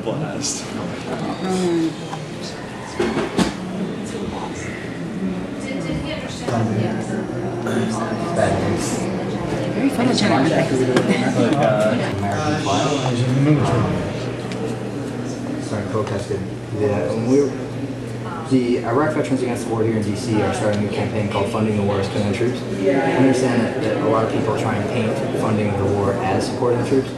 blast. Very photogenic. Starting protesting. The Iraq Veterans Against the War here in D.C. are starting a new campaign called Funding the War is Killing the Troops. I understand that a lot of people try and paint funding of the war as supporting the troops,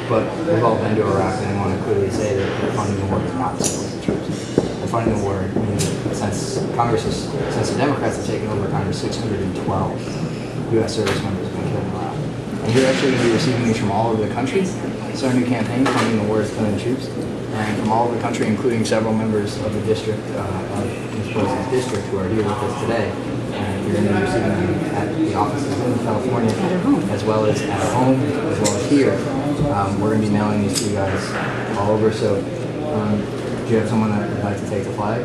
but we've all been to Iraq and I want to clearly say that funding the war is not supporting the troops. And funding the war means since the Democrats have taken over Congress, 612 U.S. service members have been killed in Iraq. And we're actually going to be receiving these from all over the country. It's our new campaign, Funding the War is Killing the Troops. And from all over the country, including several members of the district, of Ms. Pelosi's district, who are here with us today. And you're going to be receiving them at the offices in California, as well as at home, as well as here. We're going to be mailing these to you guys all over. So, do you have someone that would like to take the flag?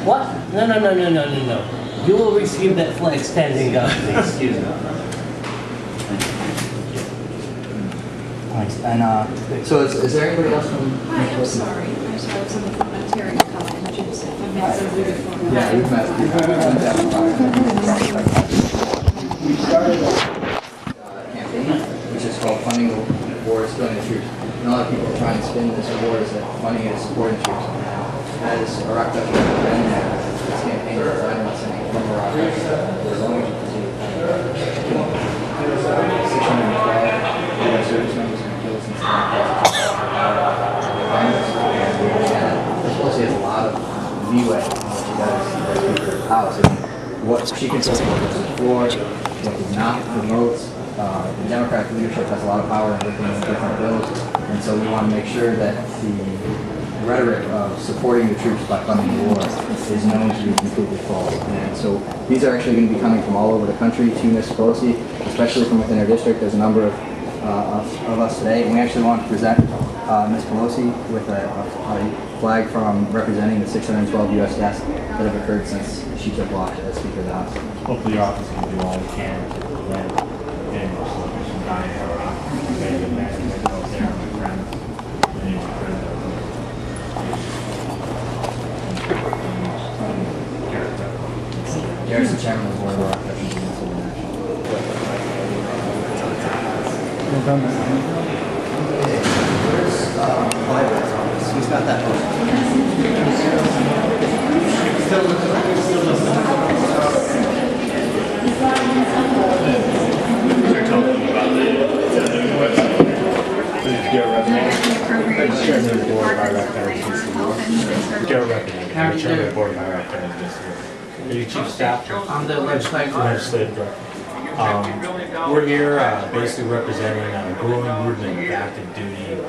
What? No. You will receive that flag standing up. Excuse me. Thanks. And so is there anybody else from? Hi, I'm sorry. Something from Ontario College. I've met some really fun. Yeah, we've met. We started a campaign which is called Funding the War is Killing the Troops. And a lot of people are trying to spin this war as that funding it is supporting troops. As Iraq veterans have been there, this campaign is designed on saying from Iraq veterans, as long as you continue killing 612 U.S. service members have been killed since the This policy has a lot of leeway in what she does as Speaker of the House. I mean, what she can say what goes to the floor, what does not promote. The Democratic leadership has a lot of power in working on different bills, and so we want to make sure that the rhetoric of supporting the troops by funding the war is known to be completely false. And so these are actually going to be coming from all over the country to Ms. Pelosi, especially from within her district. There's a number of us today, and we actually want to present Ms. Pelosi with a flag from representing the 612 U.S. deaths that have occurred since she took office as Speaker of the House. Hopefully your office can do all we can to prevent soldiers from dying in Iraq. Thank you, man. Thank you out there, my friends. My name is Chris. Garrett's the chairman of the board of Iraq Veterans Against the War. He's got that They're talking about the website. Chairman of the board of Iraq Veterans Against the War. Joe Representative, chairman of the board of Iraq Veterans Against the War. Are you chief staff? I'm the legislative director. We're here basically representing a growing movement of active duty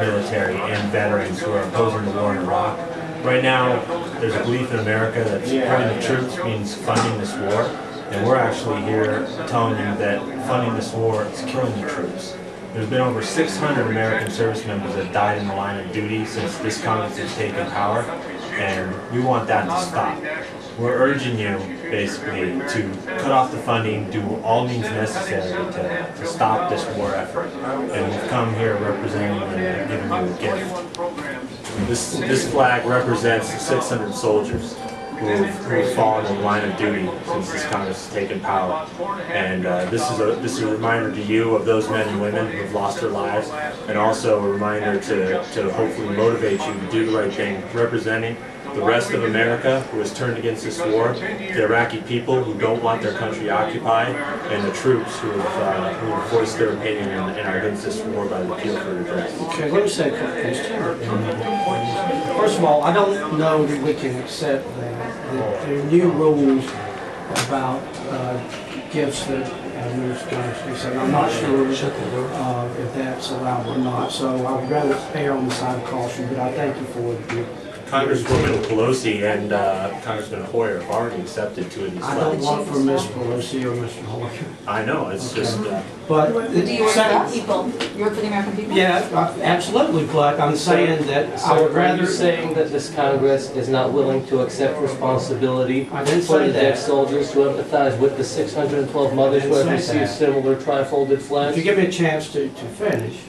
military and veterans who are opposing the war in Iraq. Right now, there's a belief in America that supporting the troops means funding this war, and we're actually here telling you that funding this war is killing the troops. There's been over 600 American service members that died in the line of duty since this Congress has taken power, and we want that to stop. We're urging you, basically, to cut off the funding, do all means necessary to stop this war effort. And we've come here representing and giving you a gift. This flag represents 600 soldiers who've fallen in the line of duty since this Congress has taken power. And this is a reminder to you of those men and women who have lost their lives, and also a reminder to hopefully motivate you to do the right thing, representing the rest of America who has turned against this war, the Iraqi people who don't want their country occupied, and the troops who have voiced their opinion and are against this war by the appeal for redress. Okay, let me say a couple things. First of all, I don't know that we can accept that there are new rules about gifts that Minister Johnson said. I'm not sure if that's allowed or not, so I would rather err on the side of caution, but I thank you for it. Congresswoman Pelosi and Congressman Hoyer have already accepted 2 of these I don't flags. want for Miss Pelosi or Mr. Hoyer. I know, it's just, But Do you work for the second, people? You work for the American people? yeah, absolutely, but I'm saying that I So would are rather. you saying that this Congress is not willing to accept responsibility I didn't for say the dead that. soldiers, to empathize with the 612 mothers who have I didn't say received that. similar tri-folded If flags? you give me a chance to finish,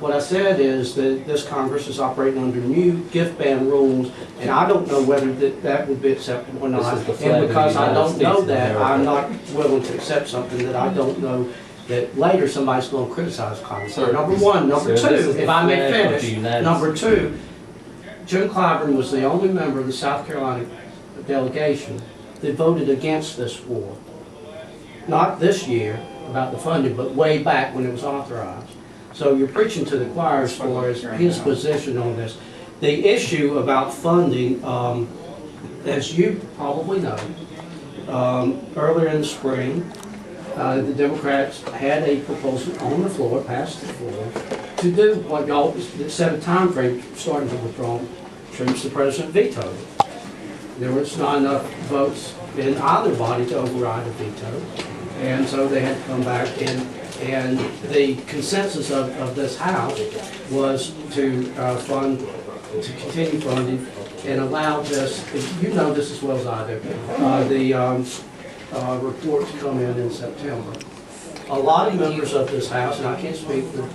what I said is that this Congress is operating under new gift ban rules, and I don't know whether that would be acceptable or This not. is the flag And of the because I United don't know States of that, I'm America. not willing to accept something that I don't know that later somebody's going to criticize Congress. Sir, Number one. Number sir, this two, is the if I may flag of the finish, United number two, Jim Clyburn was the only member of the South Carolina delegation that voted against this war. Not this year about the funding, but way back when it was authorized. So you're preaching to the choir as far as his position on this. The issue about funding, as you probably know, earlier in the spring, the Democrats had a proposal on the floor, passed the floor, to do what y'all set a time frame, starting to withdraw troops. The president vetoed it. There was not enough votes in either body to override a veto, and so they had to come back, and the consensus of this House was to fund, to continue funding and allow this, you know this as well as I do, the report to come in September. A lot of members of this House, and I can't speak for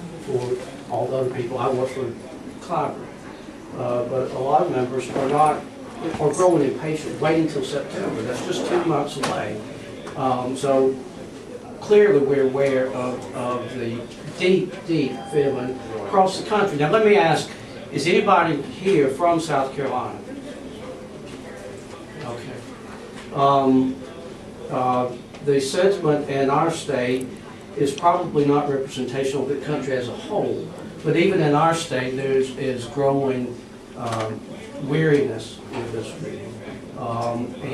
all the other people, I work for Clyburn, but a lot of members are growing impatient, waiting until September. That's just 2 months away. So clearly we're aware of the deep, deep feeling across the country. Now let me ask, is anybody here from South Carolina? Okay. The sentiment in our state is probably not representational of the country as a whole, but even in our state there is growing weariness with this meeting.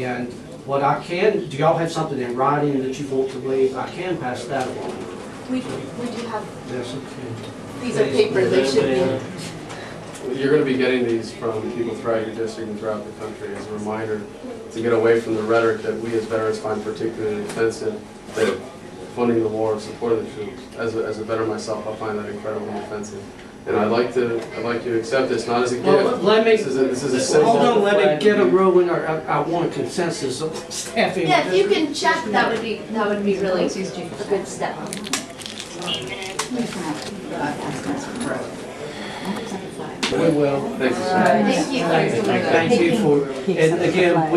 And what I can, do y'all have something in writing that you want to leave? I can pass that along. We do have, Yes, okay. these are paper, they should be. You're going to be getting these from people throughout your district and throughout the country as a reminder to get away from the rhetoric that we as veterans find particularly offensive, that funding the war, supporting the troops. As a veteran myself, I find that incredibly offensive. And I'd like you to accept this, not as a gift. Well, let me, This is a simple. hold on, let me get a ruling, or I want a consensus of staffing. Yeah, if you can check, that would be really a good step. We will. Thank you, sir. Thank you. Thank you for, and again,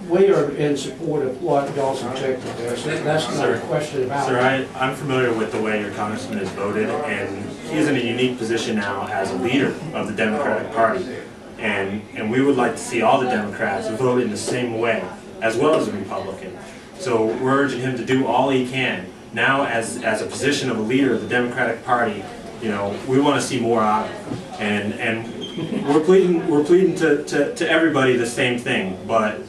we are in support of what y'all's objective there, so that's not a question about Sir, it. I'm familiar with the way your congressman has voted, and he's in a unique position now as a leader of the Democratic Party. And we would like to see all the Democrats vote in the same way, as well as the Republican. So we're urging him to do all he can. Now, as a position of a leader of the Democratic Party, you know, we want to see more out of him. And we're pleading to everybody the same thing, but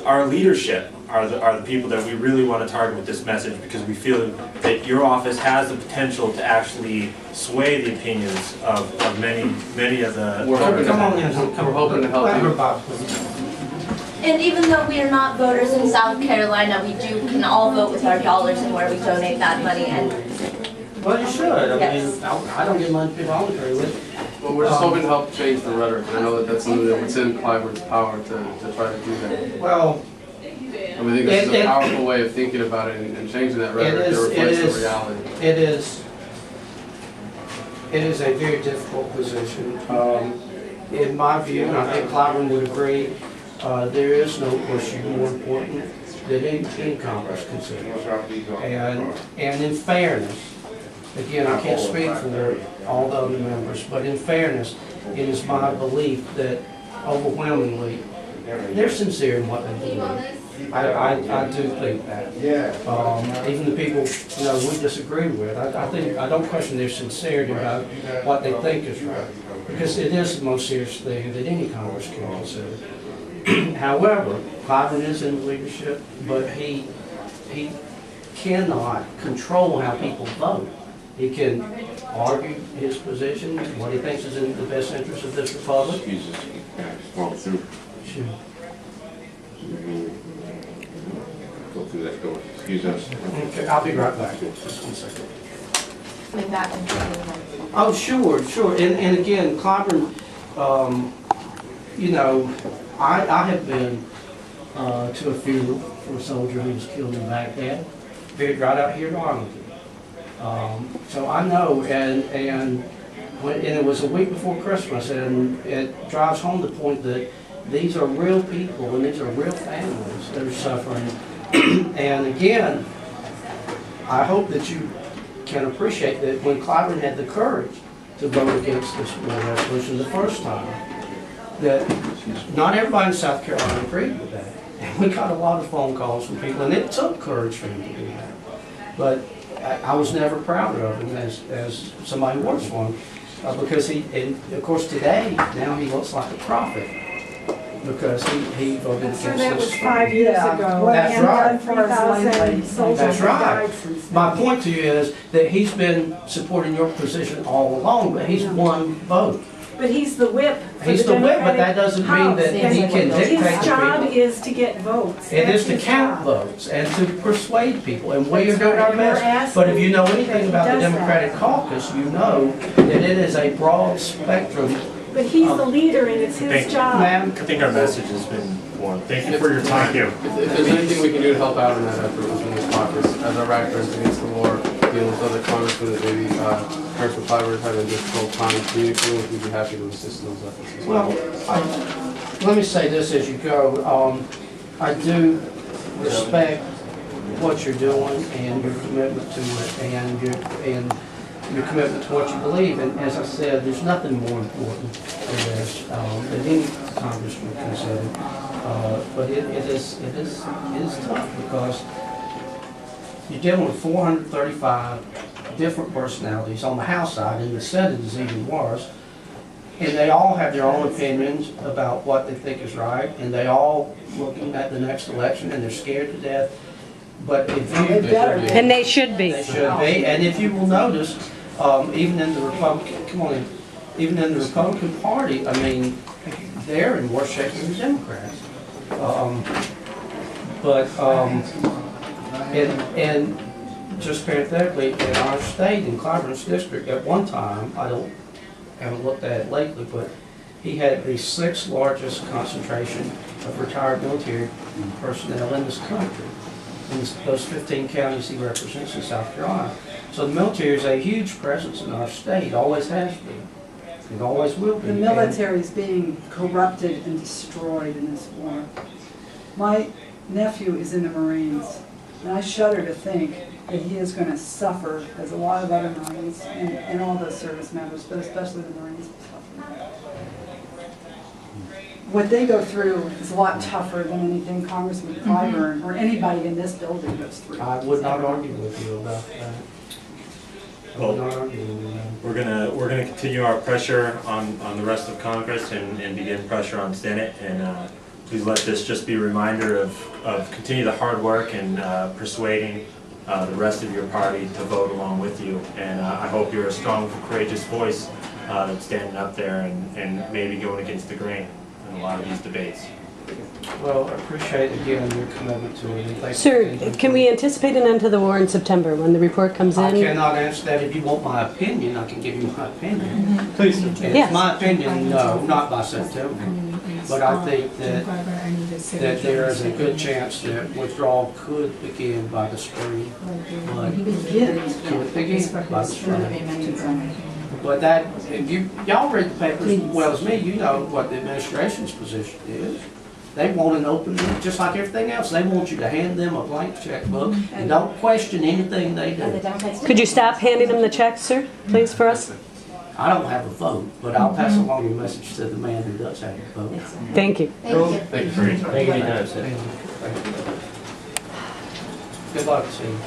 our leadership are the people that we really want to target with this message, because we feel that your office has the potential to actually sway the opinions of many of the. We're hoping to Come on in. We're hoping to help Let her you. bow, please. And even though we are not voters in South Carolina, we can all vote with our dollars and where we donate that money. And Well, you should, I Yes. mean, I don't get money people voluntary with. Well, we're just hoping to help change the rhetoric. And I know that that's something that's in Clyburn's power to try to do that. Well, And we think this is It- a powerful way of thinking about it and changing that rhetoric to it replace is. the reality. It is a very difficult position. In my view, and I think Clyburn would agree, there is no issue more important that any Congress considers. And in fairness, again, I can't speak for all the other members, but in fairness, it is my belief that overwhelmingly, they're sincere in what they're doing. I do think that. Even the people, you know, we disagree with, I don't question their sincerity about what they think is right, because it is the most serious thing that any Congress can consider. However, Clyburn is in leadership, but he cannot control how people vote. He can argue his position, what he thinks is in the best interest of this republic. Jesus, walk through. Sure. Go through that door. Excuse us. Okay, I'll be right back. Just 1 second. Coming back and taking Oh, sure, sure. And again, Clyburn, you know, I have been to a funeral for a soldier who was killed in Baghdad, buried right out here in Arlington. So I know, and it was a week before Christmas, and it drives home the point that these are real people and these are real families that are suffering. And again, I hope that you can appreciate that when Clyburn had the courage to vote against this war resolution the first time, that not everybody in South Carolina agreed with that. And we got a lot of phone calls from people, and it took courage for him to do that. But I was never prouder of him as somebody who works for him, because and of course today, now he looks like a prophet, because he voted against So that was this. 5 years ago. That's And right. 3,000 soldiers That's right. died since My then. point to you is that he's been supporting your position all along, but he's one vote. But he's the whip for He's the the whip, but Democratic that doesn't mean that House. he can dictate His to job people. is to get votes. It That's is to his count job. votes and to persuade people, and we are That's doing right, our and we're best. asking But if you know that anything he about the does that. Democratic caucus, you know that it is a broad spectrum. But he's the leader and it's Thank his you. job. Ma'am, I think our message has been formed. Thank you for your time. If there's anything we can do to help out in that effort within this caucus, as our actors against the war, dealing with other congressmen that maybe Congressman Clyburn is having a difficult time communicating with, we'd be happy to assist in those efforts as well. well, let me say this as you go. I do respect what you're doing and your commitment to it, and your commitment to what you believe. And as I said, there's nothing more important than this that any congressman consider. But it is tough, because you're dealing with 435 different personalities on the House side, and the Senate is even worse. And they all have their own opinions about what they think is right, and they all looking at the next election, and they're scared to death. But if you, And they should be. they should be, and if you will notice, even in the even in the Republican Party, I mean, they're in worse shape than the Democrats. And just parenthetically, in our state, in Clyburn's district, at one time, haven't looked at it lately, but he had the 6th largest concentration of retired military personnel in this country, in those 15 counties he represents in South Carolina. So the military is a huge presence in our state, always has been, it always will be. The military is being corrupted and destroyed in this war. My nephew is in the Marines, and I shudder to think that he is going to suffer, as a lot of other Marines and all those service members, but especially the Marines suffer. What they go through is a lot tougher than anything Congressman Clyburn or anybody in this building goes through. I would not argue with you about that. I would not argue with you. We're gonna continue our pressure on the rest of Congress and begin pressure on Senate, and please let this just be a reminder of continue the hard work and persuading the rest of your party to vote along with you. And I hope you're a strong, courageous voice that's standing up there and maybe going against the grain in a lot of these debates. Well, I appreciate again your commitment to it. And thanks Sir, for can we anticipate an end to the war in September when the report comes I in? cannot answer that. If you want my opinion, I can give you my opinion. Please. And Yes. it's my opinion, no, not by September. But I think that there is a good chance that withdrawal could begin by the spring. But could begin by the spring. But that, if y'all read the papers as well as me, you know what the administration's position is. They want an open, just like everything else, they want you to hand them a blank checkbook and don't question anything they do. Could you stop handing them the checks, sir, please, for us? I don't have a vote, but I'll pass along your message to the man who does have a vote. Thank you. Thank you. Thank you for your time. Thank you for your time, sir. Good luck to you.